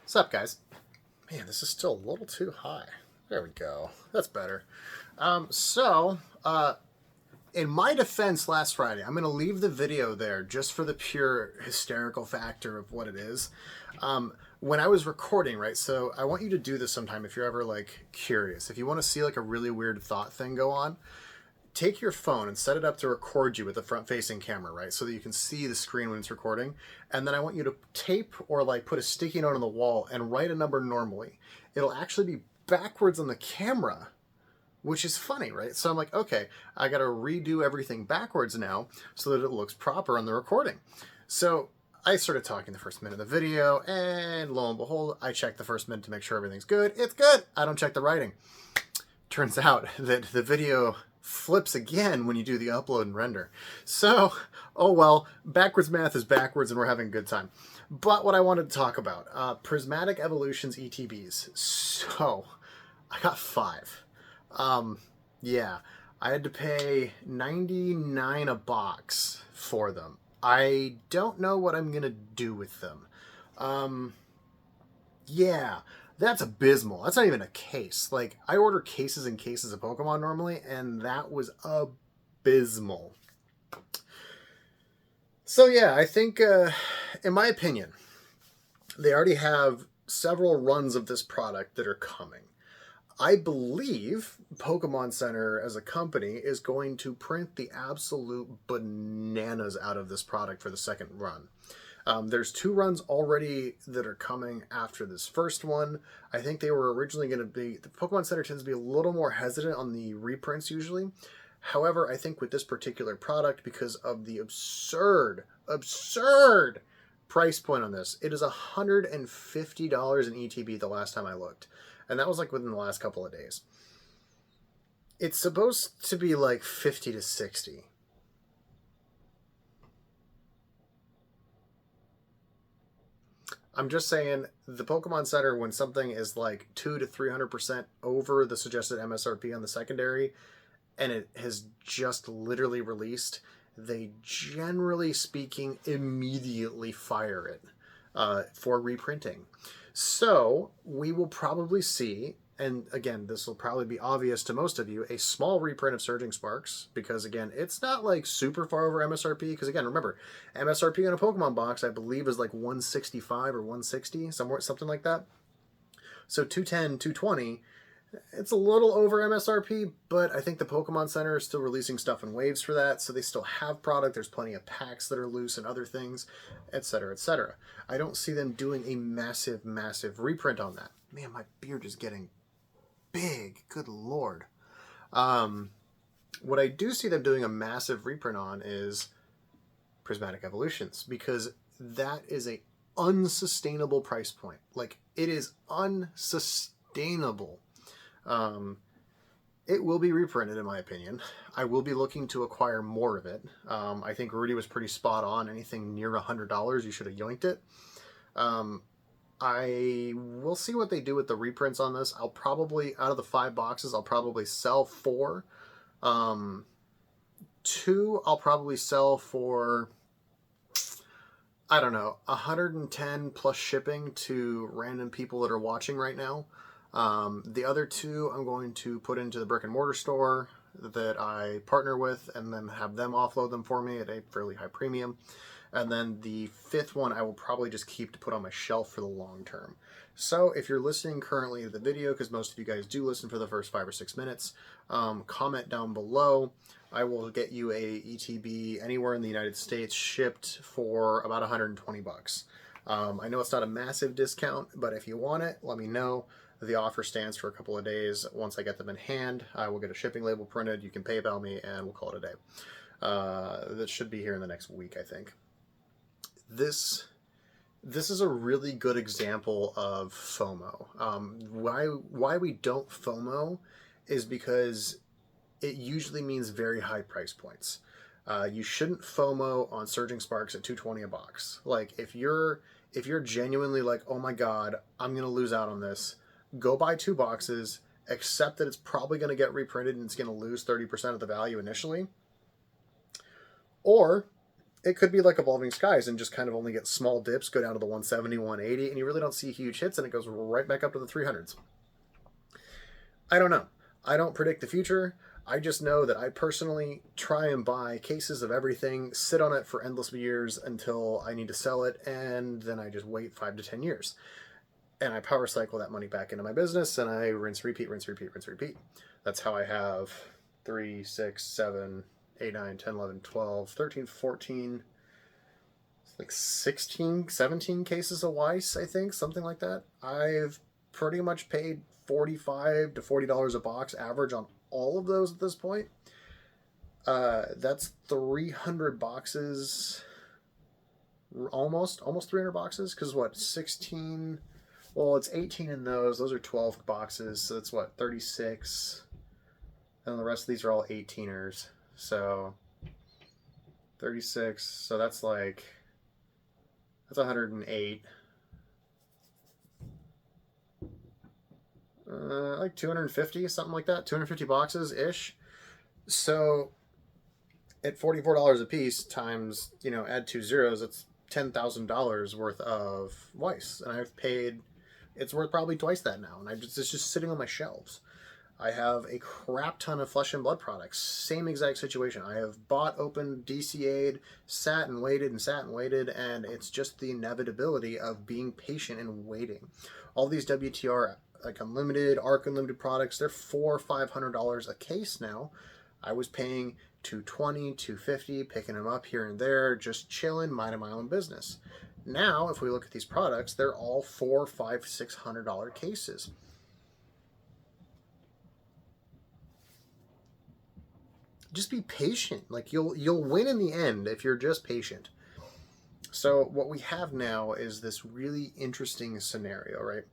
What's up, guys? Man, this is still a little too high. There we go. That's better. In my defense last Friday, I'm going to leave the video there just for the pure hysterical factor of what it is. When I was recording, right? So I want you to do this sometime if you're ever like curious. If you want to see like a really weird thought thing go on, take your phone and set it up to record you with a front-facing camera, right? So that you can see the screen when it's recording. And then I want you to tape or like put a sticky note on the wall and write a number normally. It'll actually be backwards on the camera, which is funny, right? So I'm like, okay, I got to redo everything backwards now so that it looks proper on the recording. So I started talking the first minute of the video, and lo and behold, I checked the first minute to make sure everything's good. It's good. I don't check the writing. Turns out that the video flips again when you do the upload and render. So, oh well, backwards math is backwards and we're having a good time. But what I wanted to talk about, Prismatic Evolutions ETBs. So, I got 5. Yeah, I had to pay $99 a box for them. I don't know what I'm gonna do with them. Yeah, that's abysmal. That's not even a case. Like, I order cases and cases of Pokemon normally, and that was abysmal. So yeah, I think, in my opinion, they already have several runs of this product that are coming. I believe Pokemon Center as a company is going to print the absolute bananas out of this product for the second run. There's 2 runs already that are coming after this first one. I think they were originally going to be... The Pokemon Center tends to be a little more hesitant on the reprints usually. However, I think with this particular product, because of the absurd price point on this, it is $150 in ETB the last time I looked. And that was like within the last couple of days. It's supposed to be like 50 to 60. I'm just saying, the Pokemon Center, when something is like 200 to 300% over the suggested MSRP on the secondary, and it has just literally released, they generally speaking immediately fire it for reprinting. So we will probably see, and again, this will probably be obvious to most of you, a small reprint of Surging Sparks, because again, it's not like super far over MSRP, because again, remember, MSRP on a Pokemon box, I believe, is like 165 or 160, somewhere, something like that. So 210, 220, it's a little over MSRP, but I think the Pokemon Center is still releasing stuff in waves for that, so they still have product. There's plenty of packs that are loose and other things, etc., etc. I don't see them doing a massive reprint on that. Man, my beard is getting big. Good lord. What I do see them doing a massive reprint on is Prismatic Evolutions, because that is a unsustainable price point. Like, it is unsustainable. It will be reprinted, in my opinion. I will be looking to acquire more of it. I think Rudy was pretty spot on. Anything near $100, you should have yoinked it. I will see what they do with the reprints on this. I'll probably, out of the 5 boxes, I'll probably sell 4. 2, I'll probably sell for, I don't know, 110 plus shipping to random people that are watching right now. The other 2 I'm going to put into the brick and mortar store that I partner with, and then have them offload them for me at a fairly high premium. And then the 5th one I will probably just keep to put on my shelf for the long term. So if you're listening currently to the video, because most of you guys do listen for the first 5 or 6 minutes, comment down below. I will get you a ETB anywhere in the United States shipped for about 120 bucks. I know it's not a massive discount, but if you want it, let me know. The offer stands for a couple of days. Once I get them in hand, I will get a shipping label printed. You can PayPal me, and we'll call it a day. That should be here in the next week, I think. This is a really good example of FOMO. Why we don't FOMO is because it usually means very high price points. You shouldn't FOMO on Surging Sparks at $220 a box. Like, if you're genuinely like, oh my god, I'm gonna lose out on this, go buy 2 boxes, accept that it's probably going to get reprinted and it's going to lose 30% of the value initially. Or it could be like Evolving Skies and just kind of only get small dips, go down to the 170, 180, and you really don't see huge hits, and it goes right back up to the 300s. I don't know. I don't predict the future. I just know that I personally try and buy cases of everything, sit on it for endless years until I need to sell it, and then I just wait 5 to 10 years. And I power cycle that money back into my business, and I rinse, repeat, rinse, repeat, rinse, repeat. That's how I have 3, 6, 7, 8, 9, 10, 11, 12, 13, 14, like 16, 17 cases of Weiss, I think, something like that. I've pretty much paid $45 to $40 a box average on all of those at this point. That's 300 boxes, almost 300 boxes, because what, 16, well, it's 18 in those are 12 boxes, so that's what, 36, and the rest of these are all 18ers, so 36, so that's 108, like 250, something like that, 250 boxes ish. So at $44 a piece times, add 2 zeros, it's $10,000 worth of Weiss, and I've paid, it's worth probably twice that now, and it's just sitting on my shelves. I have a crap ton of Flesh and Blood products, same exact situation. I have bought, opened, DCA'd, sat and waited, and it's just the inevitability of being patient and waiting. All these WTR, like Unlimited, ARC Unlimited products, they're $400 or $500 a case now. I was paying $220, $250, picking them up here and there, just chilling, minding my own business. Now, if we look at these products, they're all $400, $500, $600 cases. Just be patient. Like you'll win in the end if you're just patient. So what we have now is this really interesting scenario, right?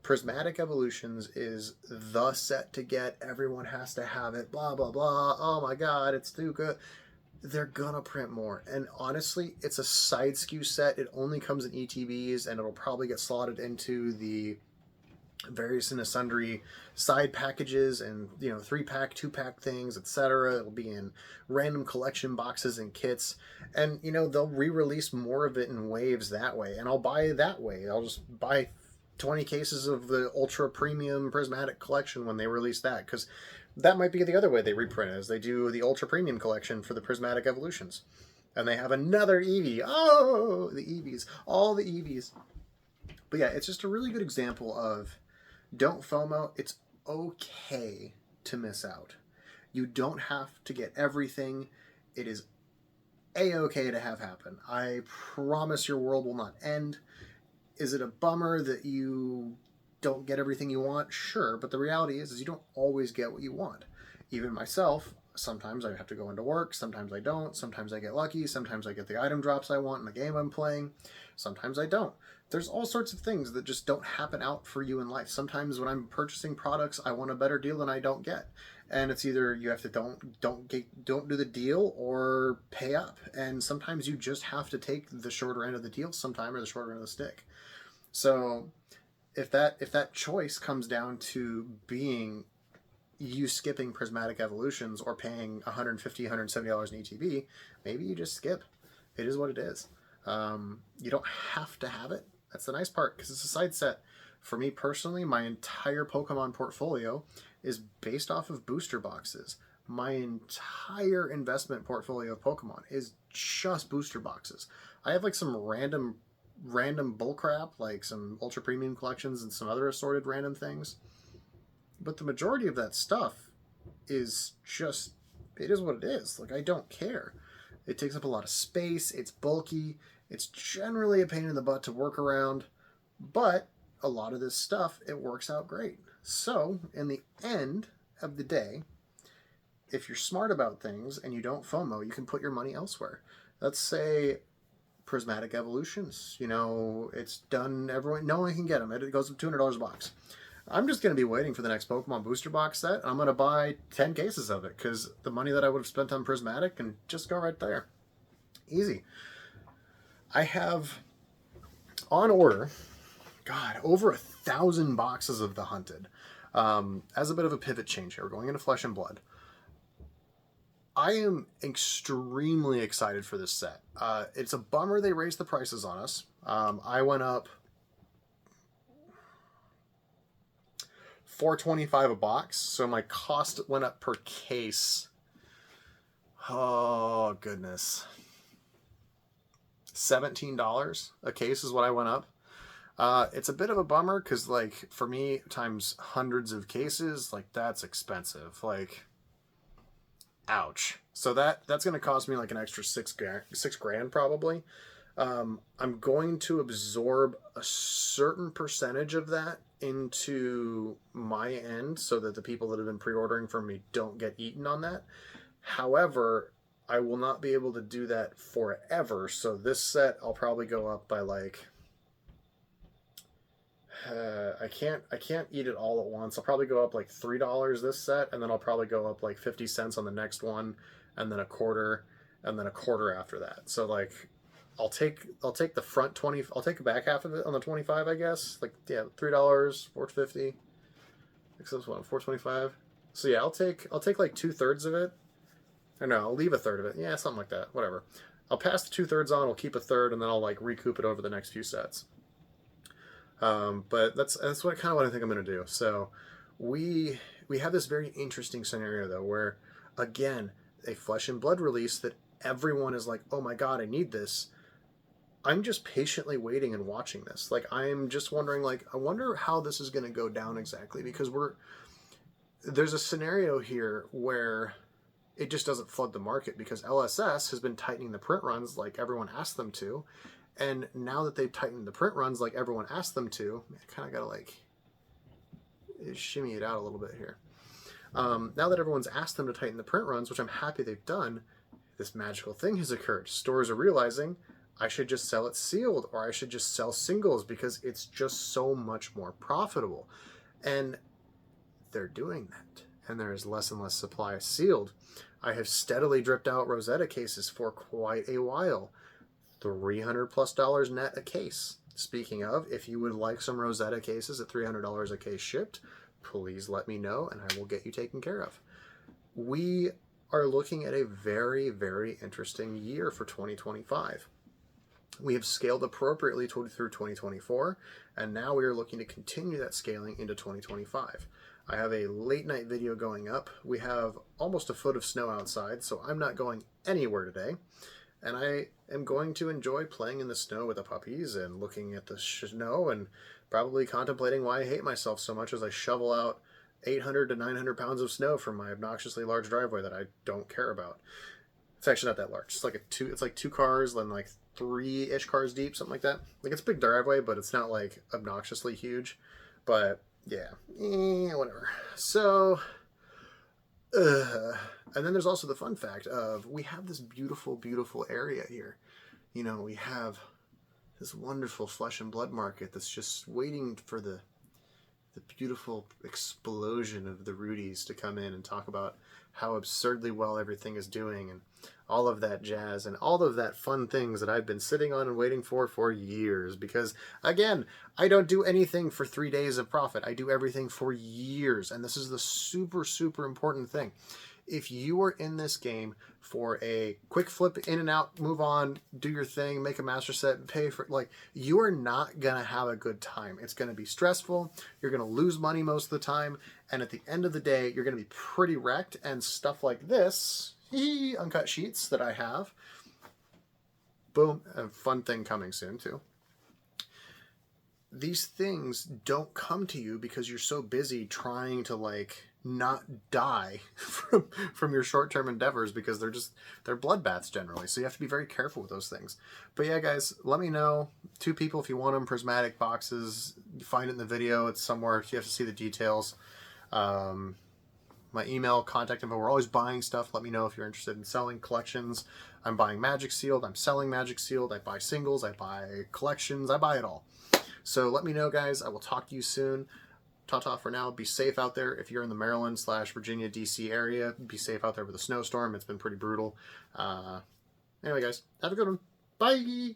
Prismatic Evolutions is the set to get. Everyone has to have it. Blah, blah, blah. Oh my God, it's too good. They're gonna print more. And honestly, it's a side SKU set. It only comes in ETBs, and it'll probably get slotted into the various and sundry side packages and 3-pack, 2-pack things, etc. It'll be in random collection boxes and kits, and they'll re-release more of it in waves that way, and I'll buy it that way. I'll just buy 20 cases of the ultra premium Prismatic collection when they release that, because that might be the other way they reprint it, is they do the ultra premium collection for the Prismatic Evolutions, and they have another Eevee. Oh, the Eevees, all the Eevees. But yeah, it's just a really good example of don't FOMO. It's okay to miss out. You don't have to get everything. It is a-okay to have happen. I promise your world will not end. Is it a bummer that you don't get everything you want? Sure, but the reality is you don't always get what you want. Even myself, sometimes I have to go into work, sometimes I don't, sometimes I get lucky, sometimes I get the item drops I want in the game I'm playing, sometimes I don't. There's all sorts of things that just don't happen out for you in life. Sometimes when I'm purchasing products, I want a better deal than I don't get. And it's either you have to don't do the deal or pay up. And sometimes you just have to take the shorter end of the deal sometime, or the shorter end of the stick. So if that choice comes down to being you skipping Prismatic Evolutions or paying $150, $170 in ETB, maybe you just skip. It is what it is. You don't have to have it. That's the nice part, because it's a side set. For me personally, my entire Pokemon portfolio is based off of booster boxes. My entire investment portfolio of Pokemon is just booster boxes. I have like some random bullcrap, like some ultra premium collections and some other assorted random things. But the majority of that stuff is just, it is what it is. Like, I don't care. It takes up a lot of space. It's bulky. It's generally a pain in the butt to work around. But a lot of this stuff, it works out great. So, in the end of the day, if you're smart about things and you don't FOMO, you can put your money elsewhere. Let's say Prismatic Evolutions. It's done. No one can get them. It goes up $200 a box. I'm just going to be waiting for the next Pokemon booster box set. I'm going to buy 10 cases of it, because the money that I would have spent on Prismatic can just go right there. Easy. I have on order, over 1,000 boxes of the Hunted. As a bit of a pivot change here, we're going into Flesh and Blood. I am extremely excited for this set. It's a bummer they raised the prices on us. I went up $4.25 a box, so my cost went up per case. Oh goodness, $17 a case is what I went up. It's a bit of a bummer because, like, for me, times hundreds of cases, like, that's expensive. Like, ouch. So that's going to cost me like an extra six grand probably. I'm going to absorb a certain percentage of that into my end so that the people that have been pre-ordering from me don't get eaten on that. However, I will not be able to do that forever. So this set, I'll probably go up by like, I can't eat it all at once. I'll probably go up like $3 this set, and then I'll probably go up like 50 cents on the next one, and then a quarter, and then a quarter after that. So like, I'll take the front 20. I'll take the back half of it on the 25, I guess. Like, yeah, $3, $4.50. Except what, $4.25. So yeah, I'll take like 2/3 of it. Or no, I'll leave a third of it. Yeah, something like that. Whatever. I'll pass the 2/3 on. I'll keep a third, and then I'll like recoup it over the next few sets. But that's what kind of what I think I'm going to do. So we have this very interesting scenario though, where again, a Flesh and Blood release that everyone is like, oh my god, I need this. I'm just patiently waiting and watching this. Like, I'm just wondering, like, I wonder how this is going to go down exactly, because there's a scenario here where it just doesn't flood the market because LSS has been tightening the print runs like everyone asked them to. And now that they've tightened the print runs like everyone asked them to, I kind of got to like shimmy it out a little bit here. Now that everyone's asked them to tighten the print runs, which I'm happy they've done, this magical thing has occurred. Stores are realizing I should just sell it sealed, or I should just sell singles because it's just so much more profitable. And they're doing that. And there is less and less supply sealed. I have steadily dripped out Rosetta cases for quite a while. $300+ net a case. Speaking of, if you would like some Rosetta cases at $300 a case shipped, please let me know and I will get you taken care of. We are looking at a very, very interesting year for 2025. We have scaled appropriately through 2024, and now we are looking to continue that scaling into 2025. I have a late night video going up. We have almost a foot of snow outside, so I'm not going anywhere today. And I am going to enjoy playing in the snow with the puppies and looking at the snow and probably contemplating why I hate myself so much as I shovel out 800 to 900 pounds of snow from my obnoxiously large driveway that I don't care about. It's actually not that large. It's like two cars, then like 3-ish cars deep, something like that. Like, it's a big driveway, but it's not like obnoxiously huge. But yeah, whatever. So, and then there's also the fun fact of we have this beautiful, beautiful area here. You know, we have this wonderful Flesh and Blood market that's just waiting for the beautiful explosion of the Rudies to come in and talk about how absurdly well everything is doing and all of that jazz and all of that fun things that I've been sitting on and waiting for years. Because again, I don't do anything for 3 days of profit. I do everything for years. And this is the super, super important thing. If you are in this game for a quick flip in and out, move on, do your thing, make a master set, pay for, like, you are not going to have a good time. It's going to be stressful. You're going to lose money most of the time. And at the end of the day, you're going to be pretty wrecked. And stuff like this, uncut sheets that I have, boom, a fun thing coming soon too. These things don't come to you because you're so busy trying to like not die from your short-term endeavors, because they're bloodbaths generally. So you have to be very careful with those things. But yeah, guys, let me know. 2 people if you want them. Prismatic boxes. You find it in the video. It's somewhere. You have to see the details. My email, contact info. We're always buying stuff. Let me know if you're interested in selling collections. I'm buying Magic Sealed. I'm selling Magic Sealed. I buy singles. I buy collections. I buy it all. So let me know, guys. I will talk to you soon. Ta-ta for now. Be safe out there. If you're in the Maryland/Virginia, D.C. area, be safe out there with a snowstorm. It's been pretty brutal. Anyway, guys, have a good one. Bye!